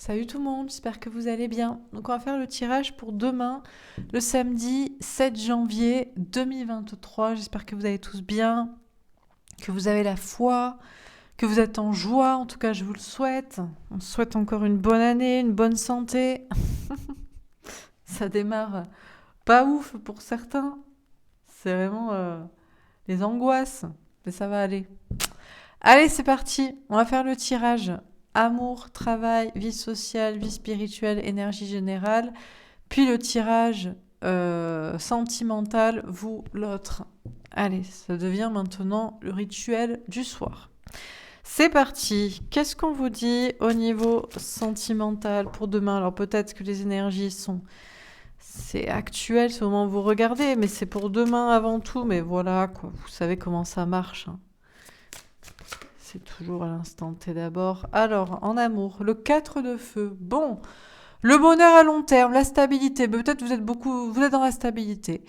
Salut tout le monde, j'espère que vous allez bien. Donc on va faire le tirage pour demain, le samedi 7 janvier 2023. J'espère que vous allez tous bien, que vous avez la foi, que vous êtes en joie. En tout cas, je vous le souhaite. On souhaite encore une bonne année, une bonne santé. Ça démarre pas ouf pour certains. C'est vraiment les angoisses, mais ça va aller. Allez, c'est parti. On va faire le tirage. Amour, travail, vie sociale, vie spirituelle, énergie générale. Puis le tirage sentimental, vous, l'autre. Allez, ça devient maintenant le rituel du soir. C'est parti. Qu'est-ce qu'on vous dit au niveau sentimental pour demain? Alors peut-être que les énergies sont... C'est actuel, c'est au moment où vous regardez, mais c'est pour demain avant tout. Mais voilà, quoi. Vous savez comment ça marche, hein. C'est toujours à l'instant T d'abord. Alors, en amour, le 4 de feu. Bon, le bonheur à long terme, la stabilité. Peut-être vous êtes dans la stabilité.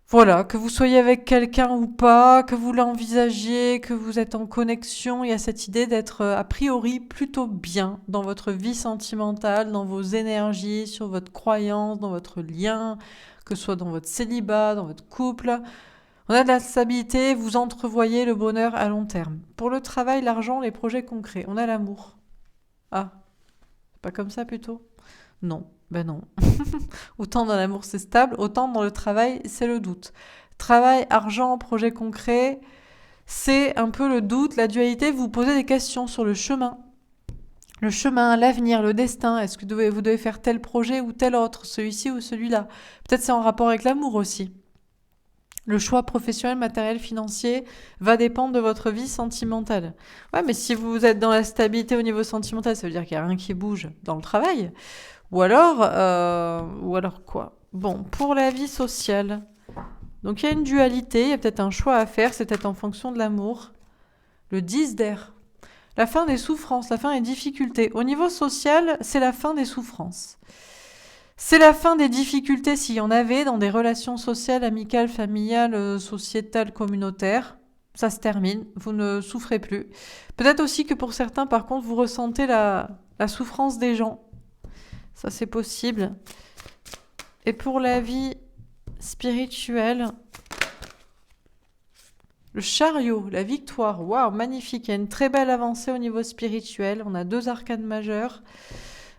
Voilà, que vous soyez avec quelqu'un ou pas, que vous l'envisagiez, que vous êtes en connexion, il y a cette idée d'être a priori plutôt bien dans votre vie sentimentale, dans vos énergies, sur votre croyance, dans votre lien, que ce soit dans votre célibat, dans votre couple. On a de la stabilité, vous entrevoyez le bonheur à long terme. Pour le travail, l'argent, les projets concrets, on a l'amour. Ah, c'est pas comme ça plutôt? Non, ben non. Autant dans l'amour c'est stable, autant dans le travail c'est le doute. Travail, argent, projet concret, c'est un peu le doute, la dualité. Vous vous posez des questions sur le chemin. Le chemin, l'avenir, le destin. Est-ce que vous devez faire tel projet ou tel autre, celui-ci ou celui-là? Peut-être c'est en rapport avec l'amour aussi. Le choix professionnel, matériel, financier va dépendre de votre vie sentimentale. Ouais, mais si vous êtes dans la stabilité au niveau sentimental, ça veut dire qu'il n'y a rien qui bouge dans le travail. Ou alors quoi? Bon, pour la vie sociale. Donc il y a une dualité, il y a peut-être un choix à faire, c'est peut-être en fonction de l'amour. Le 10 d'air. La fin des souffrances, la fin des difficultés. Au niveau social, c'est la fin des souffrances. C'est la fin des difficultés s'il y en avait dans des relations sociales, amicales, familiales, sociétales, communautaires. Ça se termine, vous ne souffrez plus. Peut-être aussi que pour certains, par contre, vous ressentez la souffrance des gens. Ça, c'est possible. Et pour la vie spirituelle, le chariot, la victoire. Waouh, magnifique. Il y a une très belle avancée au niveau spirituel. On a 2 arcanes majeures.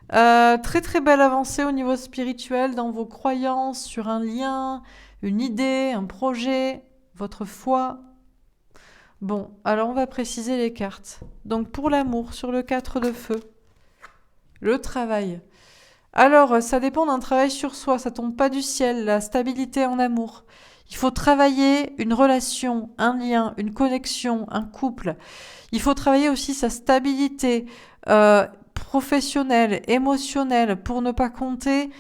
Très très belle avancée au niveau spirituel dans vos croyances sur un lien, une idée, un projet, votre foi. Bon, alors on va préciser les cartes. Donc pour l'amour, sur le 4 de feu, le travail. Alors, ça dépend d'un travail sur soi, ça tombe pas du ciel, la stabilité en amour. Il faut travailler une relation, un lien, une connexion, un couple. Il faut travailler aussi sa stabilité professionnelle, émotionnelle, pour ne pas compter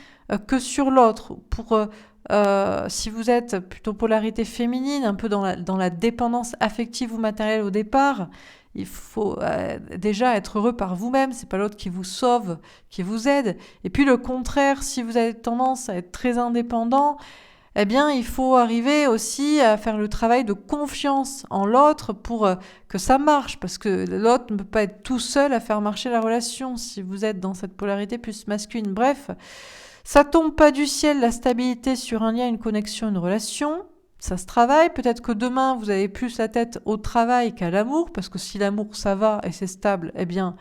que sur l'autre. Si vous êtes plutôt polarité féminine, un peu dans la dépendance affective ou matérielle au départ, il faut déjà être heureux par vous-même, c'est pas l'autre qui vous sauve, qui vous aide. Et puis le contraire, si vous avez tendance à être très indépendant, eh bien il faut arriver aussi à faire le travail de confiance en l'autre pour que ça marche, parce que l'autre ne peut pas être tout seul à faire marcher la relation si vous êtes dans cette polarité plus masculine. Bref, ça tombe pas du ciel, la stabilité sur un lien, une connexion, une relation. Ça se travaille, peut-être que demain vous avez plus la tête au travail qu'à l'amour, parce que si l'amour ça va et c'est stable, eh bien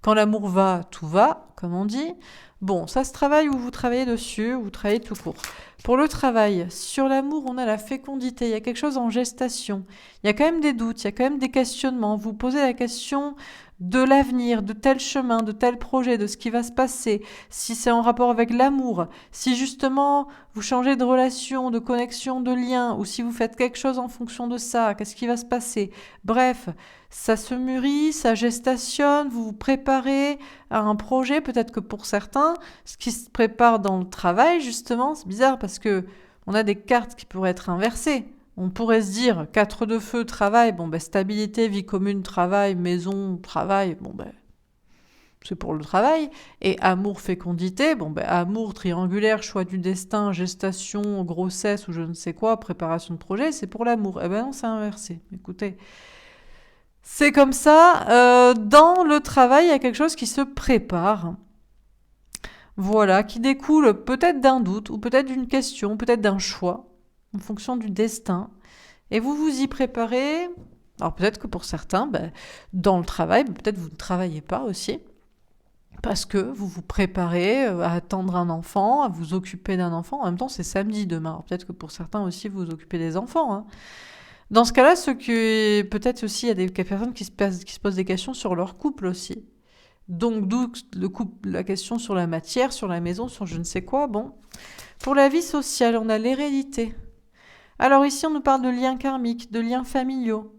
quand l'amour va, tout va, comme on dit. Bon, ça se travaille ou vous travaillez dessus, ou vous travaillez tout court. Pour le travail, sur l'amour, on a la fécondité, il y a quelque chose en gestation. Il y a quand même des doutes, il y a quand même des questionnements. Vous posez la question de l'avenir, de tel chemin, de tel projet, de ce qui va se passer, si c'est en rapport avec l'amour, si justement vous changez de relation, de connexion, de lien, ou si vous faites quelque chose en fonction de ça, qu'est-ce qui va se passer? Bref, ça se mûrit, ça gestationne, vous vous préparez à un projet, peut-être que pour certains, ce qui se prépare dans le travail, justement, c'est bizarre parce que on a des cartes qui pourraient être inversées. On pourrait se dire 4 de feu, travail, bon ben stabilité, vie commune, travail, maison, travail, bon ben c'est pour le travail. Et amour, fécondité, bon ben amour triangulaire, choix du destin, gestation, grossesse ou je ne sais quoi, préparation de projet, c'est pour l'amour. Eh ben non, c'est inversé. Écoutez, c'est comme ça. Dans le travail, il y a quelque chose qui se prépare. Voilà, qui découle peut-être d'un doute, ou peut-être d'une question, peut-être d'un choix, en fonction du destin. Et vous vous y préparez. Alors peut-être que pour certains, dans le travail, peut-être vous ne travaillez pas aussi, parce que vous vous préparez à attendre un enfant, à vous occuper d'un enfant. En même temps, c'est samedi demain. Alors peut-être que pour certains aussi, vous vous occupez des enfants, hein. Dans ce cas-là, peut-être aussi, il y a des personnes qui se posent des questions sur leur couple aussi. Donc d'où la question sur la matière, sur la maison, sur je ne sais quoi. Bon, pour la vie sociale, on a l'hérédité. Alors ici, on nous parle de liens karmiques, de liens familiaux.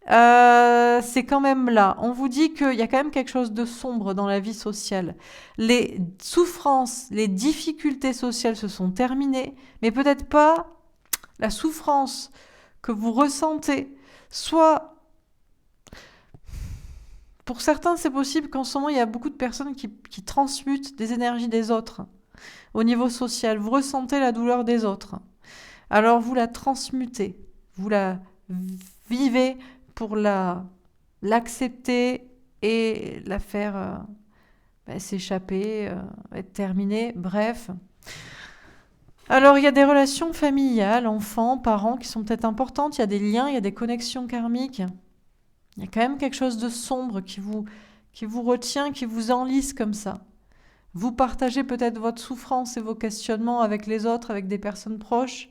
C'est quand même là. On vous dit qu'il y a quand même quelque chose de sombre dans la vie sociale. Les souffrances, les difficultés sociales se sont terminées, mais peut-être pas la souffrance que vous ressentez. Soit, pour certains, c'est possible qu'en ce moment, il y a beaucoup de personnes qui transmutent des énergies des autres au niveau social. Vous ressentez la douleur des autres. Alors vous la transmutez, vous la vivez pour l'accepter et la faire s'échapper, être terminée, bref. Alors il y a des relations familiales, enfants, parents qui sont peut-être importantes, il y a des liens, il y a des connexions karmiques. Il y a quand même quelque chose de sombre qui vous retient, qui vous enlise comme ça. Vous partagez peut-être votre souffrance et vos questionnements avec les autres, avec des personnes proches,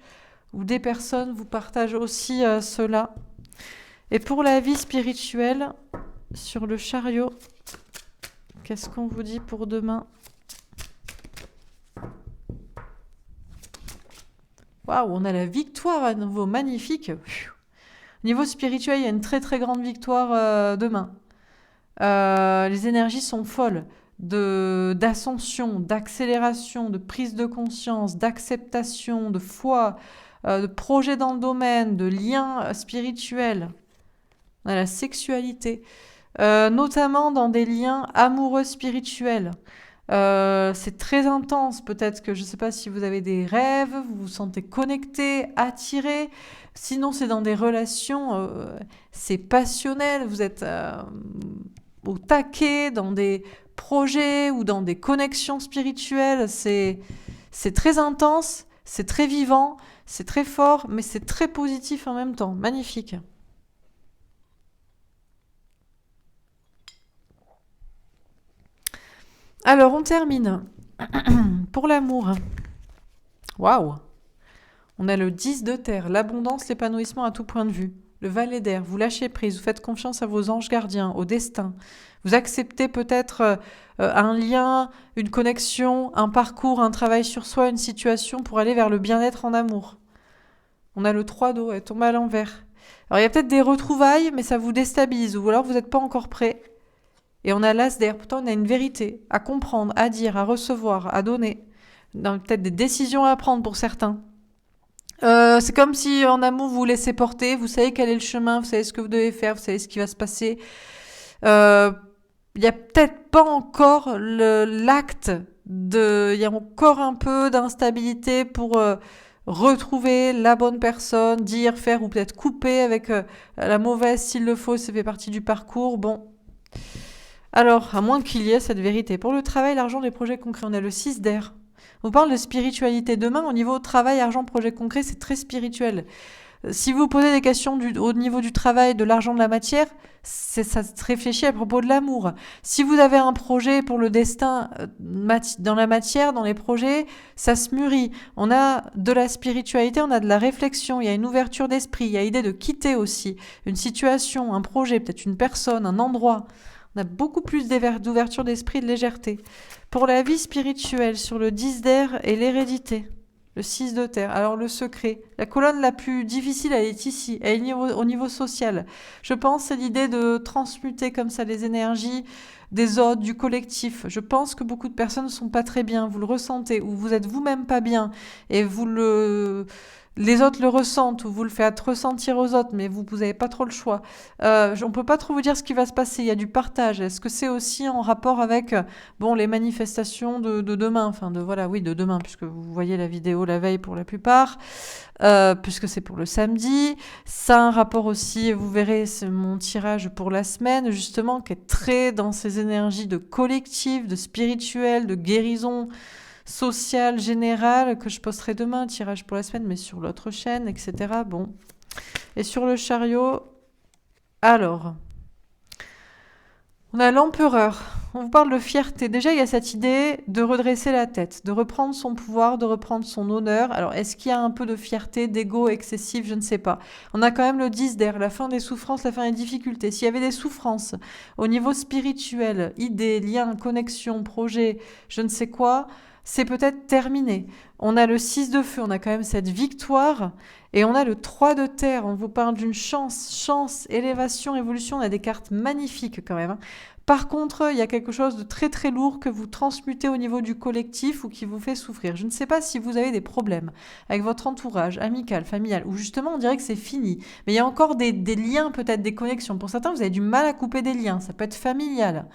ou des personnes vous partagent aussi cela. Et pour la vie spirituelle, sur le chariot, qu'est-ce qu'on vous dit pour demain? Waouh, on a la victoire à nouveau, magnifique. Au niveau spirituel, il y a une très très grande victoire demain. Les énergies sont folles d'ascension, d'accélération, de prise de conscience, d'acceptation, de foi, de projet dans le domaine, de liens spirituels. On a la sexualité, notamment dans des liens amoureux spirituels. C'est très intense, peut-être que je ne sais pas si vous avez des rêves, vous vous sentez connecté, attiré. Sinon, c'est dans des relations, c'est passionnel, vous êtes au taquet, dans des projets ou dans des connexions spirituelles. C'est très intense, c'est très vivant, c'est très fort, mais c'est très positif en même temps. Magnifique. Alors, on termine. Pour l'amour. Waouh! On a le 10 de terre, l'abondance, l'épanouissement à tout point de vue. Le valet d'air, vous lâchez prise, vous faites confiance à vos anges gardiens, au destin. Vous acceptez peut-être un lien, une connexion, un parcours, un travail sur soi, une situation pour aller vers le bien-être en amour. On a le 3 d'eau, elle tombe à l'envers. Alors il y a peut-être des retrouvailles, mais ça vous déstabilise, ou alors vous n'êtes pas encore prêt. Et on a l'as d'air, pourtant on a une vérité à comprendre, à dire, à recevoir, à donner. Peut-être des décisions à prendre pour certains. C'est comme si en amour vous vous laissez porter, vous savez quel est le chemin, vous savez ce que vous devez faire, vous savez ce qui va se passer. Il n'y a peut-être pas encore l'acte il y a encore un peu d'instabilité pour retrouver la bonne personne, dire, faire ou peut-être couper avec la mauvaise s'il le faut, ça fait partie du parcours. Bon. Alors, à moins qu'il y ait cette vérité. Pour le travail, l'argent, les projets concrets, on a le 6 d'air. On parle de spiritualité. Demain, au niveau travail, argent, projet concret, c'est très spirituel. Si vous posez des questions au niveau du travail, de l'argent, de la matière, ça se réfléchit à propos de l'amour. Si vous avez un projet pour le destin dans la matière, dans les projets, ça se mûrit. On a de la spiritualité, on a de la réflexion, il y a une ouverture d'esprit, il y a l'idée de quitter aussi une situation, un projet, peut-être une personne, un endroit. On a beaucoup plus d'ouverture d'esprit, de légèreté. Pour la vie spirituelle, sur le 10 d'air et l'hérédité, le 6 de terre. Alors le secret, la colonne la plus difficile, elle est ici, elle est au niveau social. Je pense c'est l'idée de transmuter comme ça les énergies des autres, du collectif. Je pense que beaucoup de personnes ne sont pas très bien, vous le ressentez, ou vous êtes vous-même pas bien, et les autres le ressentent, ou vous le faites ressentir aux autres, mais vous n'avez pas trop le choix. On ne peut pas trop vous dire ce qui va se passer, il y a du partage. Est-ce que c'est aussi en rapport avec les manifestations de demain, de demain, puisque vous voyez la vidéo la veille pour la plupart, puisque c'est pour le samedi. Ça a un rapport aussi, vous verrez, c'est mon tirage pour la semaine, justement, qui est très dans ces énergies de collectif, de spirituel, de guérison sociale, générale, que je posterai demain, tirage pour la semaine, mais sur l'autre chaîne, etc. Bon. Et sur le chariot, alors, on a l'empereur. On vous parle de fierté. Déjà, il y a cette idée de redresser la tête, de reprendre son pouvoir, de reprendre son honneur. Alors, est-ce qu'il y a un peu de fierté, d'ego excessif? Je ne sais pas. On a quand même le 10 d'air, la fin des souffrances, la fin des difficultés. S'il y avait des souffrances au niveau spirituel, idées, liens, connexions, projets, je ne sais quoi, c'est peut-être terminé. On a le 6 de feu, on a quand même cette victoire. Et on a le 3 de terre, on vous parle d'une chance, élévation, évolution, on a des cartes magnifiques quand même. Par contre, il y a quelque chose de très très lourd que vous transmutez au niveau du collectif ou qui vous fait souffrir. Je ne sais pas si vous avez des problèmes avec votre entourage, amical, familial, ou justement on dirait que c'est fini. Mais il y a encore des liens, peut-être des connexions. Pour certains, vous avez du mal à couper des liens, ça peut être familial.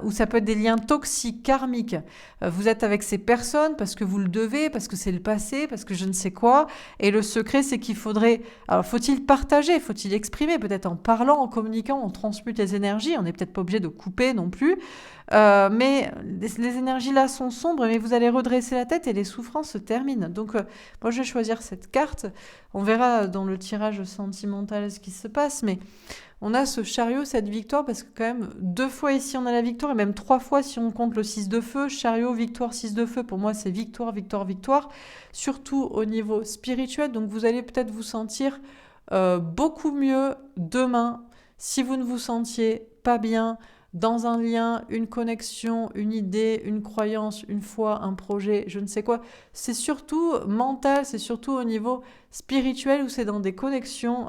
Ou ça peut être des liens toxiques, karmiques. Vous êtes avec ces personnes parce que vous le devez, parce que c'est le passé, parce que je ne sais quoi. Et le secret, c'est qu'il faudrait... Alors, faut-il partager? Faut-il exprimer? Peut-être en parlant, en communiquant, on transmute les énergies. On n'est peut-être pas obligé de couper non plus. Mais les énergies là sont sombres, mais vous allez redresser la tête et les souffrances se terminent. Donc, moi, je vais choisir cette carte. On verra dans le tirage sentimental ce qui se passe, mais... On a ce chariot, cette victoire, parce que quand même, 2 fois ici, on a la victoire, et même 3 fois si on compte le 6 de feu. Chariot, victoire, 6 de feu. Pour moi, c'est victoire, victoire, victoire. Surtout au niveau spirituel. Donc, vous allez peut-être vous sentir beaucoup mieux demain si vous ne vous sentiez pas bien dans un lien, une connexion, une idée, une croyance, une foi, un projet, je ne sais quoi. C'est surtout mental, c'est surtout au niveau spirituel où c'est dans des connexions...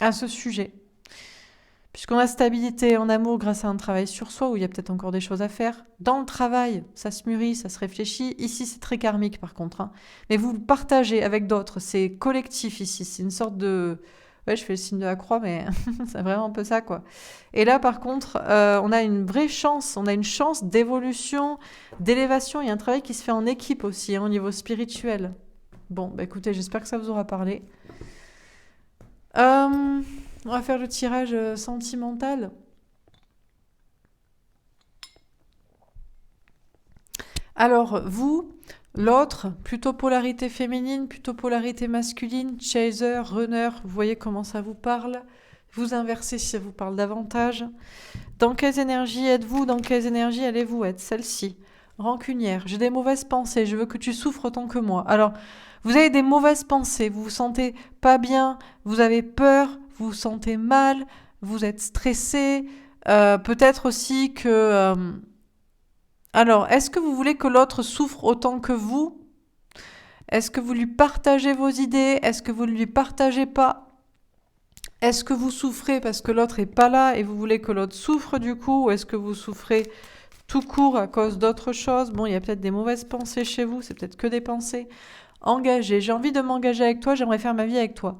à ce sujet. Puisqu'on a stabilité en amour grâce à un travail sur soi, où il y a peut-être encore des choses à faire. Dans le travail, ça se mûrit, ça se réfléchit. Ici, c'est très karmique par contre. Hein. Mais vous le partagez avec d'autres. C'est collectif ici. C'est une sorte de... Ouais, je fais le signe de la croix, mais c'est vraiment un peu ça, quoi. Et là, par contre, on a une vraie chance. On a une chance d'évolution, d'élévation. Il y a un travail qui se fait en équipe aussi, hein, au niveau spirituel. Bon, bah écoutez, j'espère que ça vous aura parlé. On va faire le tirage sentimental. Alors, vous, l'autre, plutôt polarité féminine, plutôt polarité masculine, chaser, runner, vous voyez comment ça vous parle. Vous inversez si ça vous parle davantage. Dans quelles énergies êtes-vous? Dans quelles énergies allez-vous être? Celle-ci. Rancunière. J'ai des mauvaises pensées. Je veux que tu souffres autant que moi. Alors, vous avez des mauvaises pensées. Vous vous sentez pas bien. Vous avez peur. Vous vous sentez mal. Vous êtes stressé. Peut-être aussi que... Alors, est-ce que vous voulez que l'autre souffre autant que vous? Est-ce que vous lui partagez vos idées? Est-ce que vous ne lui partagez pas? Est-ce que vous souffrez parce que l'autre n'est pas là et vous voulez que l'autre souffre du coup? Ou est-ce que vous souffrez tout court à cause d'autre chose? Bon, il y a peut-être des mauvaises pensées chez vous, c'est peut-être que des pensées. Engagé, j'ai envie de m'engager avec toi, j'aimerais faire ma vie avec toi.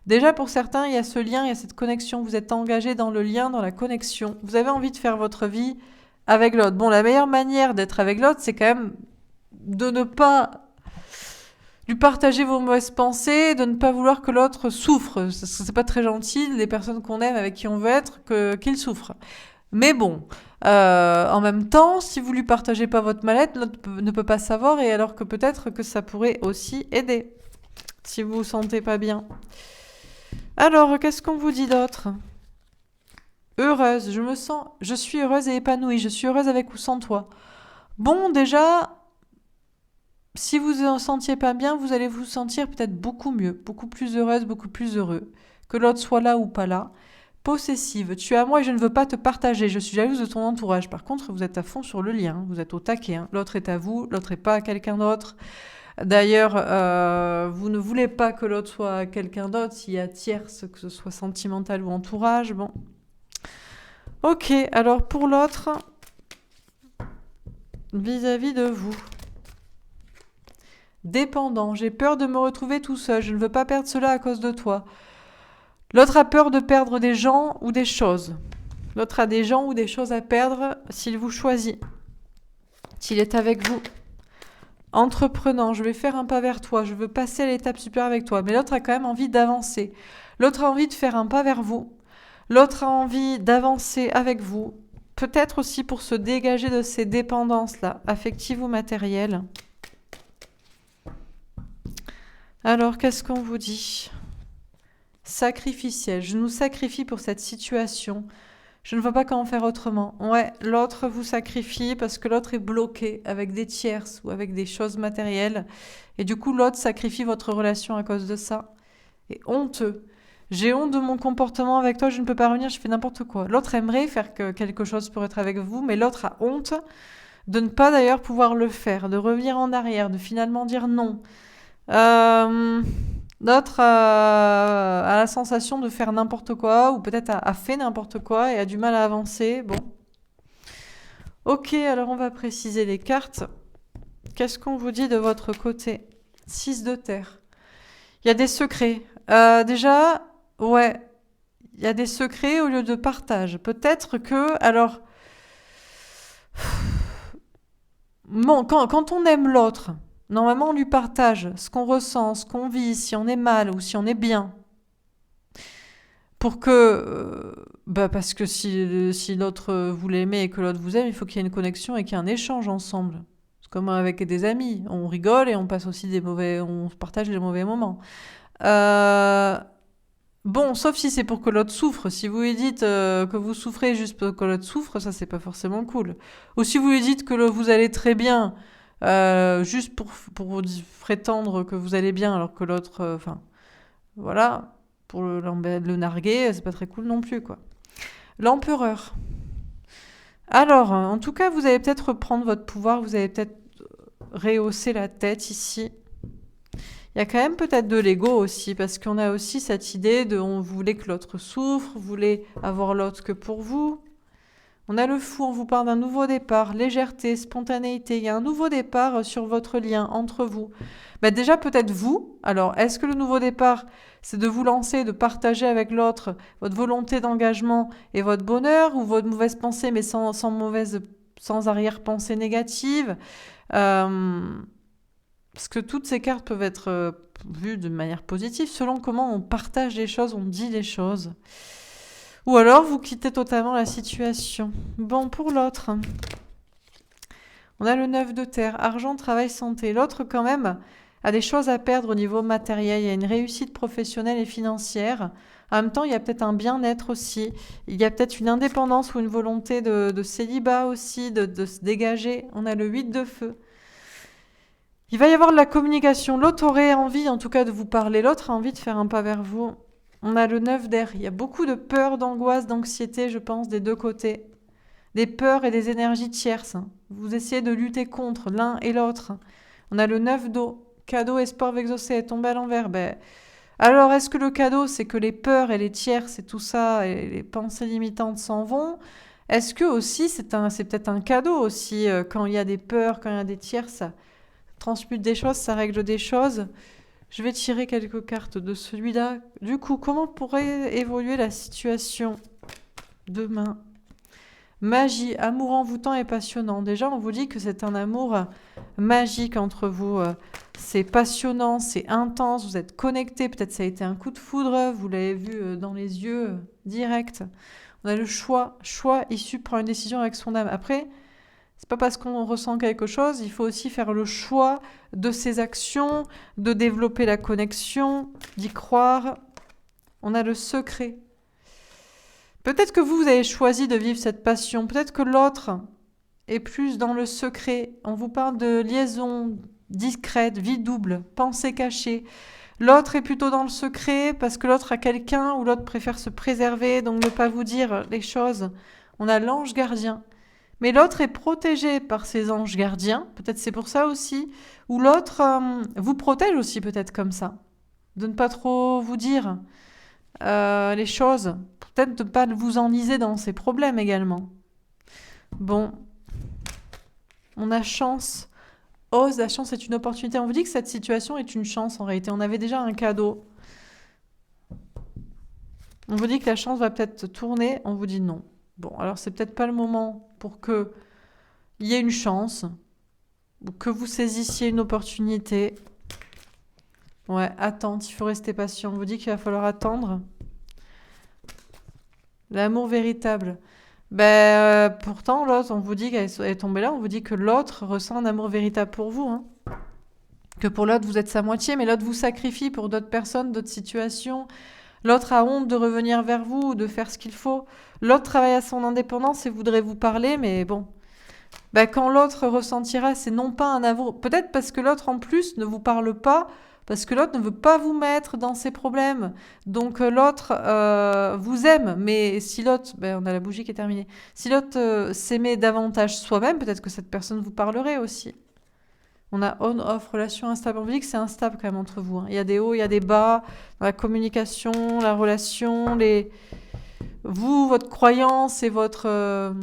Déjà, pour certains, il y a ce lien, il y a cette connexion. Vous êtes engagé dans le lien, dans la connexion. Vous avez envie de faire votre vie avec l'autre. Bon, la meilleure manière d'être avec l'autre, c'est quand même de ne pas lui partager vos mauvaises pensées, de ne pas vouloir que l'autre souffre. C'est pas très gentil, les personnes qu'on aime, avec qui on veut être, qu'ils souffrent. Mais bon, en même temps, si vous lui partagez pas votre mal-être, l'autre ne peut pas savoir, et alors que peut-être que ça pourrait aussi aider, si vous vous sentez pas bien. Alors, qu'est-ce qu'on vous dit d'autre? Heureuse, je suis heureuse et épanouie, je suis heureuse avec ou sans toi. Bon, déjà, si vous vous sentiez pas bien, vous allez vous sentir peut-être beaucoup mieux, beaucoup plus heureuse, beaucoup plus heureux, que l'autre soit là ou pas là. Possessive, tu es à moi et je ne veux pas te partager, je suis jalouse de ton entourage. Par contre, vous êtes à fond sur le lien, vous êtes au taquet. Hein. L'autre est à vous, l'autre n'est pas à quelqu'un d'autre. D'ailleurs, vous ne voulez pas que l'autre soit à quelqu'un d'autre, s'il y a tierce, que ce soit sentimental ou entourage. Bon. Ok, alors pour l'autre, vis-à-vis de vous. Dépendant, j'ai peur de me retrouver tout seul, je ne veux pas perdre cela à cause de toi. L'autre a peur de perdre des gens ou des choses. L'autre a des gens ou des choses à perdre s'il vous choisit, s'il est avec vous. Entreprenant, je vais faire un pas vers toi, je veux passer à l'étape supérieure avec toi. Mais l'autre a quand même envie d'avancer. L'autre a envie de faire un pas vers vous. L'autre a envie d'avancer avec vous. Peut-être aussi pour se dégager de ces dépendances-là, affectives ou matérielles. Alors, qu'est-ce qu'on vous dit? Sacrificiel. Je nous sacrifie pour cette situation. Je ne vois pas comment faire autrement. Ouais, l'autre vous sacrifie parce que l'autre est bloqué avec des tierces ou avec des choses matérielles. Et du coup, l'autre sacrifie votre relation à cause de ça. Et honteux. J'ai honte de mon comportement avec toi, je ne peux pas revenir, je fais n'importe quoi. L'autre aimerait faire quelque chose pour être avec vous, mais l'autre a honte de ne pas d'ailleurs pouvoir le faire, de revenir en arrière, de finalement dire non. L'autre a la sensation de faire n'importe quoi, ou peut-être a fait n'importe quoi et a du mal à avancer. Bon. Ok, alors on va préciser les cartes. Qu'est-ce qu'on vous dit de votre côté? 6 de terre. Il y a des secrets. Déjà, ouais, il y a des secrets au lieu de partage. Peut-être que, alors, bon, quand on aime l'autre, normalement on lui partage ce qu'on ressent, ce qu'on vit, si on est mal ou si on est bien. Pour que, parce que si l'autre vous l'aimez et que l'autre vous aime, il faut qu'il y ait une connexion et qu'il y ait un échange ensemble. C'est comme avec des amis. On rigole et on passe aussi on partage les mauvais moments. Bon, sauf si c'est pour que l'autre souffre. Si vous lui dites que vous souffrez juste pour que l'autre souffre, ça c'est pas forcément cool. Ou si vous lui dites que vous allez très bien, juste pour vous prétendre que vous allez bien alors que l'autre, enfin, voilà, pour le narguer, c'est pas très cool non plus, quoi. L'empereur. Alors, en tout cas, vous allez peut-être reprendre votre pouvoir, vous allez peut-être rehausser la tête ici. Il y a quand même peut-être de l'ego aussi, parce qu'on a aussi cette idée de on voulait que l'autre souffre, vous voulez avoir l'autre que pour vous. On a le fou, on vous parle d'un nouveau départ, légèreté, spontanéité. Il y a un nouveau départ sur votre lien entre vous. Déjà, peut-être vous. Alors, est-ce que le nouveau départ, c'est de vous lancer, de partager avec l'autre votre volonté d'engagement et votre bonheur, ou votre mauvaise pensée, mais sans arrière-pensée négative Parce que toutes ces cartes peuvent être vues de manière positive selon comment on partage les choses, on dit les choses. Ou alors vous quittez totalement la situation. Bon, pour l'autre, on a le 9 de terre, argent, travail, santé. L'autre quand même a des choses à perdre au niveau matériel. Il y a une réussite professionnelle et financière. En même temps, il y a peut-être un bien-être aussi. Il y a peut-être une indépendance ou une volonté de célibat aussi, de se dégager. On a le 8 de feu. Il va y avoir de la communication. L'autre aurait envie, en tout cas, de vous parler. L'autre a envie de faire un pas vers vous. On a le 9 d'air. Il y a beaucoup de peur, d'angoisse, d'anxiété, je pense, des deux côtés. Des peurs et des énergies tierces. Vous essayez de lutter contre l'un et l'autre. On a le 9 d'eau. Cadeau, espoir, vexocé est tombé à l'envers. Alors, est-ce que le cadeau, c'est que les peurs et les tierces et tout ça, et les pensées limitantes s'en vont? Est-ce que aussi, c'est peut-être un cadeau aussi, quand il y a des peurs, quand il y a des tierces, ça transmute des choses, ça règle des choses? Je vais tirer quelques cartes de celui-là. Du coup, comment pourrait évoluer la situation demain? Magie, amour envoûtant et passionnant. Déjà, on vous dit que c'est un amour magique entre vous. C'est passionnant, c'est intense, vous êtes connectés. Peut-être ça a été un coup de foudre, vous l'avez vu dans les yeux direct. On a le choix issu de prendre une décision avec son âme. Après, c'est pas parce qu'on ressent quelque chose, il faut aussi faire le choix de ses actions, de développer la connexion, d'y croire. On a le secret. Peut-être que vous avez choisi de vivre cette passion. Peut-être que l'autre est plus dans le secret. On vous parle de liaison discrète, vie double, pensée cachée. L'autre est plutôt dans le secret parce que l'autre a quelqu'un ou l'autre préfère se préserver, donc ne pas vous dire les choses. On a l'ange gardien. Mais l'autre est protégé par ses anges gardiens. Peut-être c'est pour ça aussi. Ou l'autre vous protège aussi peut-être comme ça. De ne pas trop vous dire les choses. Peut-être de ne pas vous enliser dans ses problèmes également. Bon, on a chance. Ose, la chance est une opportunité. On vous dit que cette situation est une chance en réalité. On avait déjà un cadeau. On vous dit que la chance va peut-être tourner. On vous dit non. Bon, alors c'est peut-être pas le moment pour qu'il y ait une chance. Ou que vous saisissiez une opportunité. Ouais, attente, il faut rester patient. On vous dit qu'il va falloir attendre. L'amour véritable. Ben, pourtant, l'autre, on vous dit qu'elle est tombée là, on vous dit que l'autre ressent un amour véritable pour vous, hein. Que pour l'autre, vous êtes sa moitié, mais l'autre vous sacrifie pour d'autres personnes, d'autres situations. L'autre a honte de revenir vers vous ou de faire ce qu'il faut. L'autre travaille à son indépendance et voudrait vous parler, mais bon. Ben, quand l'autre ressentira, c'est non pas un amour. Peut-être parce que l'autre, en plus, ne vous parle pas, parce que l'autre ne veut pas vous mettre dans ses problèmes. Donc, l'autre vous aime, mais si l'autre. Ben, on a la bougie qui est terminée. Si l'autre s'aimait davantage soi-même, peut-être que cette personne vous parlerait aussi. On a on-off, relation instable. On vous dit que c'est instable quand même entre vous, hein. Il y a des hauts, il y a des bas, dans la communication, la relation, vous, votre croyance et votre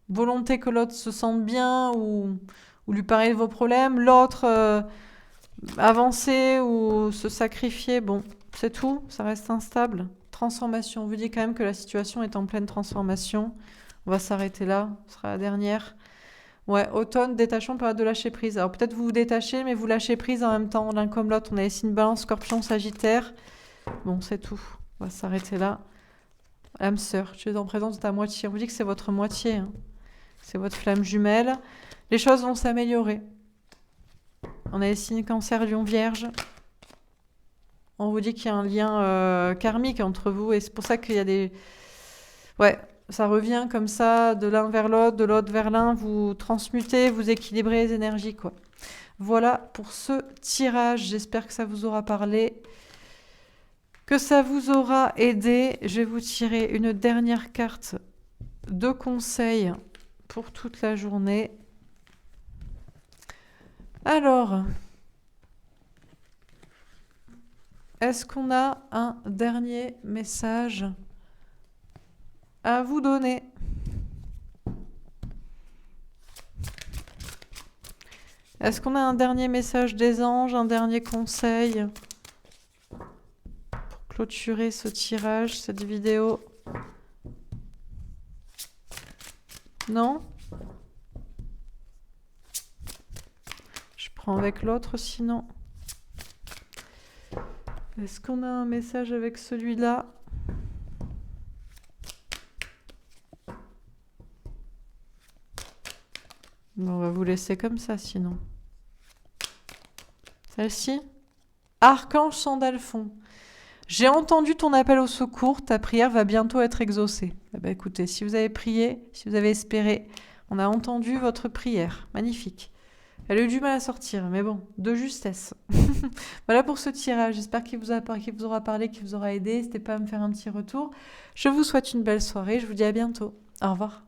volonté que l'autre se sente bien ou lui parler de vos problèmes. L'autre avancer ou se sacrifier, bon, c'est tout, ça reste instable. Transformation, on vous dit quand même que la situation est en pleine transformation. On va s'arrêter là, ce sera la dernière. Ouais, automne, détachement, période de lâcher prise. Alors peut-être vous vous détachez, mais vous lâchez prise en même temps, l'un comme l'autre. On a les signes balance, scorpion, sagittaire. Bon, c'est tout. On va s'arrêter là. Âme sœur, tu es en présence de ta moitié. On vous dit que c'est votre moitié, hein. C'est votre flamme jumelle. Les choses vont s'améliorer. On a les signes cancer, lion, vierge. On vous dit qu'il y a un lien karmique entre vous et c'est pour ça qu'il y a des... Ouais, ça revient comme ça, de l'un vers l'autre, de l'autre vers l'un, vous transmutez, vous équilibrez les énergies, quoi. Voilà pour ce tirage, j'espère que ça vous aura parlé, que ça vous aura aidé. Je vais vous tirer une dernière carte de conseil pour toute la journée. Alors, est-ce qu'on a un dernier message à vous donner? Est-ce qu'on a un dernier message des anges, un dernier conseil pour clôturer ce tirage, cette vidéo? Non? Je prends avec l'autre sinon. Est-ce qu'on a un message avec celui-là? Bon, on va vous laisser comme ça sinon. Celle-ci? Archange Sandalphon. J'ai entendu ton appel au secours, ta prière va bientôt être exaucée. Eh ben, écoutez, si vous avez prié, si vous avez espéré, on a entendu votre prière. Magnifique. Elle a eu du mal à sortir, mais bon, de justesse. Voilà pour ce tirage. J'espère qu'il vous aura parlé, qu'il vous aura aidé. N'hésitez pas à me faire un petit retour. Je vous souhaite une belle soirée. Je vous dis à bientôt. Au revoir.